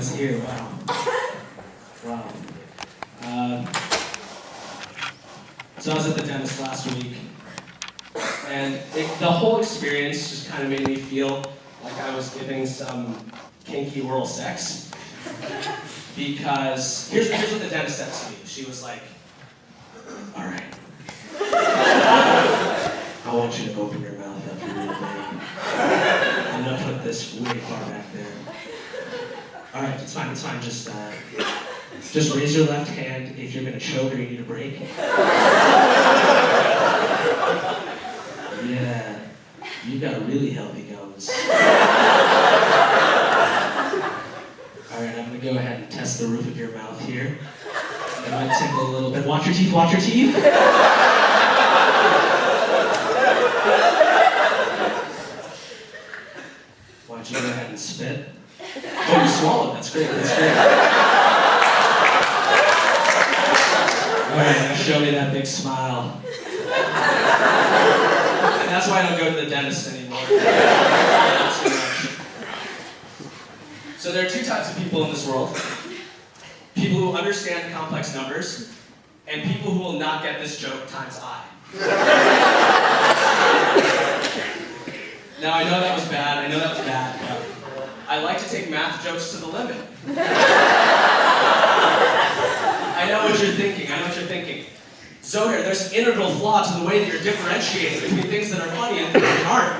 was here. Wow. Wow. So I was at the dentist last week, and the whole experience just kind of made me feel like I was giving some kinky oral sex. Because here's what the dentist said to me. She was like, all right. I want you to open your mouth up real big. I'm gonna put this way far back there. All right, it's fine. Just raise your left hand if you're gonna choke or you need a break. Yeah, you've got really healthy gums. All right, I'm gonna go ahead and test the roof of your mouth here. It might tickle a little bit. Watch your teeth, watch your teeth. Why don't you go ahead and spit? Oh, you swallowed. That's great. That's great. All right, now show me that big smile. And that's why I don't go to the dentist anymore. Not too much. So there are two types of people in this world. People who understand complex numbers, and people who will not get this joke times I. Now, I know that was bad, but I like to take math jokes to the limit. I know what you're thinking. Zohair, there's an integral flaw to the way that you're differentiating between things that are funny and things that aren't.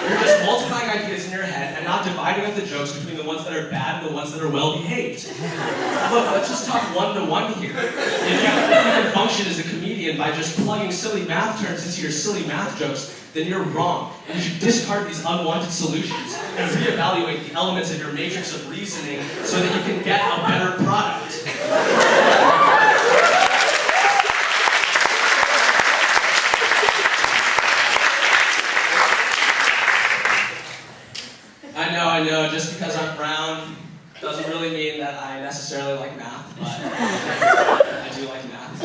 You're just multiplying ideas in your head and not dividing up the jokes between the ones that are bad and the ones that are well-behaved. Look, let's just talk one-to-one here. If you can function as a comedian by just plugging silly math terms into your silly math jokes, then you're wrong. And you should discard these unwanted solutions and reevaluate the elements of your matrix of reasoning so that you can get a better product. I know, just because I'm brown doesn't really mean that I necessarily like math, but I do like math.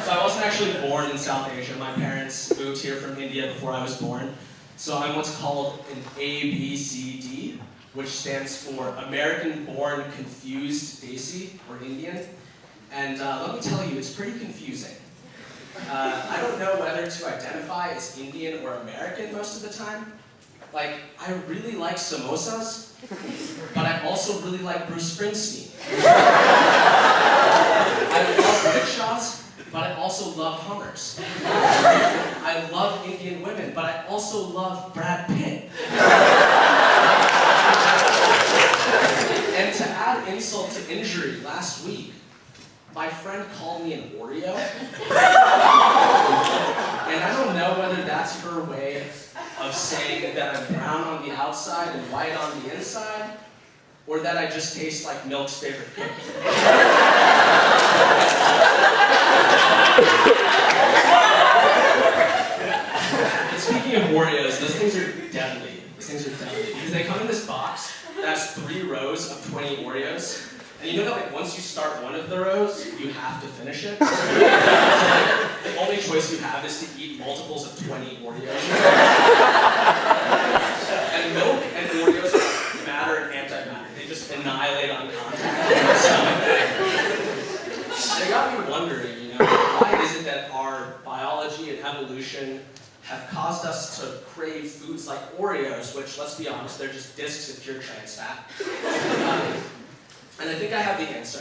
So I wasn't actually born in South Asia. My parents moved here from India before I was born. So I'm what's called an ABCD, which stands for American Born Confused Desi, or Indian. And let me tell you, it's pretty confusing. I don't know whether to identify as Indian or American most of the time. Like, I really like samosas, but I also really like Bruce Springsteen. I love rickshaws, but I also love Hummers. I love Indian women, but I also love Brad Pitt. And to add insult to injury, last week, my friend called me an Oreo. And I don't know whether that's her way of saying that I'm brown on the outside and white on the inside, or that I just taste like Milk's favorite cookie. And speaking of Oreos, those things are deadly. Because they come in this box that has 3 rows of 20 Oreos. And you know that like once you start one of the rows, you have to finish it? So like, the only choice you have is to eat multiples of 20 Oreos. And milk and Oreos are matter and antimatter. They just annihilate on contact. So they got me wondering, why is it that our biology and evolution have caused us to crave foods like Oreos, which, let's be honest, they're just discs of pure trans fat. And I think I have the answer.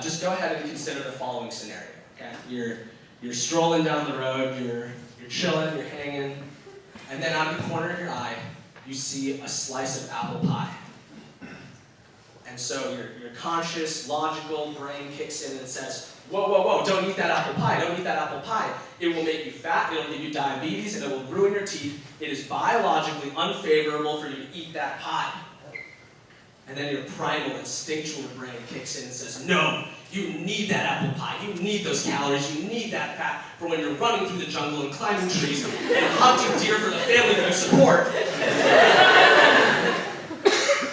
Just go ahead and consider the following scenario. Okay, you're strolling down the road, you're chilling, you're hanging, and then out of the corner of your eye, you see a slice of apple pie. And so your conscious, logical brain kicks in and says, whoa, don't eat that apple pie. It will make you fat, it'll give you diabetes, and it will ruin your teeth. It is biologically unfavorable for you to eat that pie. And then your primal, instinctual brain kicks in and says, no, you need that apple pie, you need those calories, you need that fat for when you're running through the jungle and climbing trees and hunting deer for the family that you support.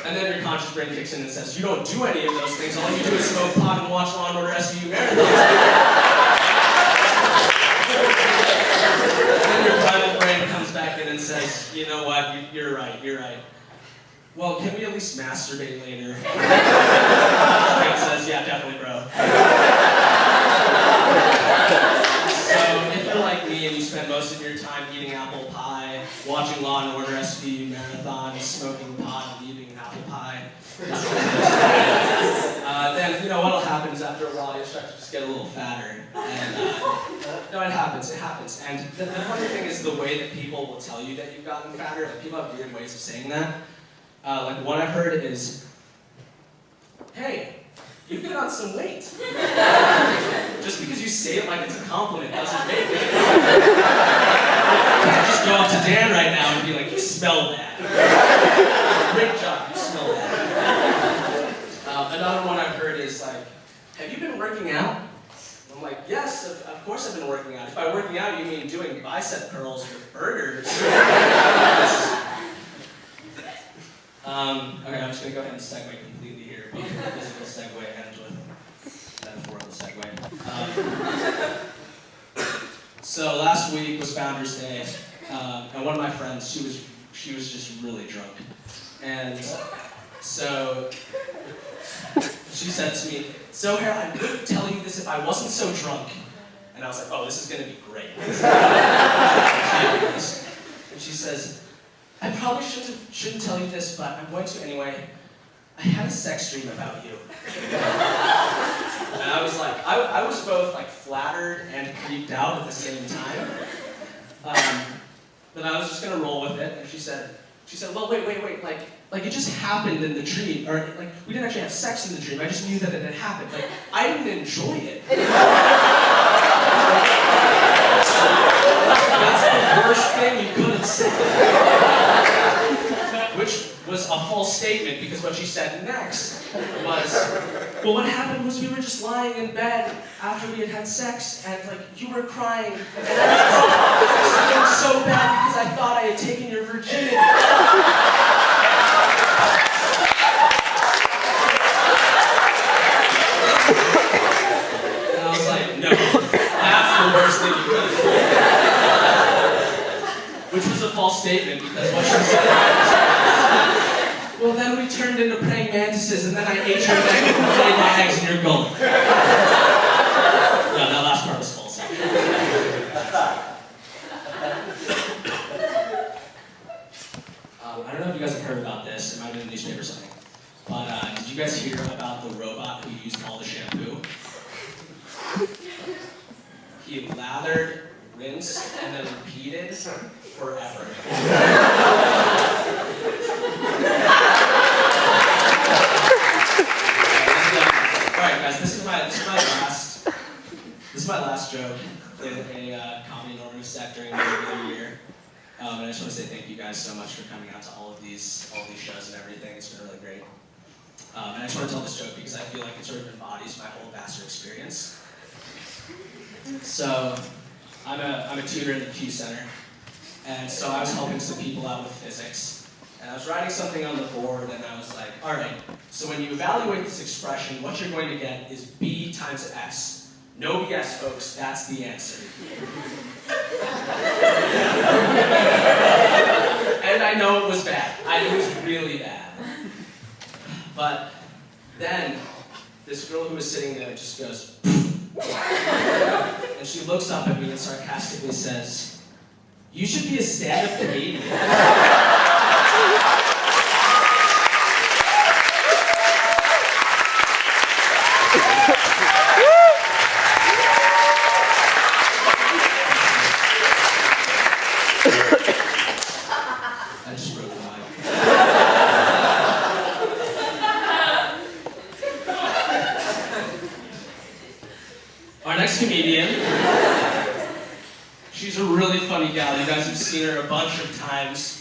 And then your conscious brain kicks in and says, you don't do any of those things, all you do is smoke pot and watch Law & Order SVU marathons. And then your primal brain comes back in and says, you know what, you're right. well, can we at least masturbate later? Jake says, yeah, definitely, bro. So if you're like me and you spend most of your time eating apple pie, watching Law and Order SVU marathons, smoking pot and eating apple pie, then you know what'll happen is after a while you start to just get a little fatter. And no, it happens. And the funny thing is the way that people will tell you that you've gotten fatter. Like people have weird ways of saying that. Like one I've heard is, "Hey, you've put on some weight." Just because you say it like it's a compliment doesn't make it. You can't just go up to Dan right now and be like, "You smell bad." Great job, you smell bad. Another one I've heard is like, "Have you been working out?" I'm like, "Yes, of course I've been working out. If by working out you mean doing bicep curls with burgers." Okay, I'm just going to go ahead and segue completely here. Physical segue and with metaphorical segue. So last week was Founders Day, and one of my friends, she was just really drunk. And so she said to me, "So Harold, I wouldn't tell you this if I wasn't so drunk." And I was like, "Oh, this is going to be great." And she says, "I probably shouldn't tell you this, but I'm going to anyway. I had a sex dream about you." And I was like, I was both like flattered and creeped out at the same time. But I was just gonna roll with it, and she said, "Well, wait, like it just happened in the dream, or like we didn't actually have sex in the dream. I just knew that it had happened. Like I didn't enjoy it." That's the worst thing you could have said. Which was a false statement, because what she said next was, "Well, what happened was we were just lying in bed after we had had sex, and like you were crying, and I was so bad because I thought I had taken your virginity." And I was like, "No, that's the worst thing you could have said." Which was a false statement, because what she said was, "Well, then we turned into praying mantises, and then I ate your neck and laid my eggs in your gullet." No, that last part was false. I don't know if you guys have heard about this. It might have been in the newspaper or something. But did you guys hear about the robot who used all the shampoo? He lathered, rinsed, and then repeated forever. Alright guys, this is my last joke in a comedy normative set during the regular year. And I just want to say thank you guys so much for coming out to all of these shows and everything. It's been really great. And I just want to tell this joke because I feel like it sort of embodies my whole Vassar experience. So, I'm a tutor in the Q Center, and so I was helping some people out with physics. And I was writing something on the board, and I was like, all right, so when you evaluate this expression, what you're going to get is B times S. No BS, folks, that's the answer. And I know it was bad. It was really bad. But then, this girl who was sitting there just goes, and she looks up at me and sarcastically says, "You should be a stand-up comedian." I just broke the mic. Our next comedian, she's a really funny gal. You guys have seen her a bunch of times.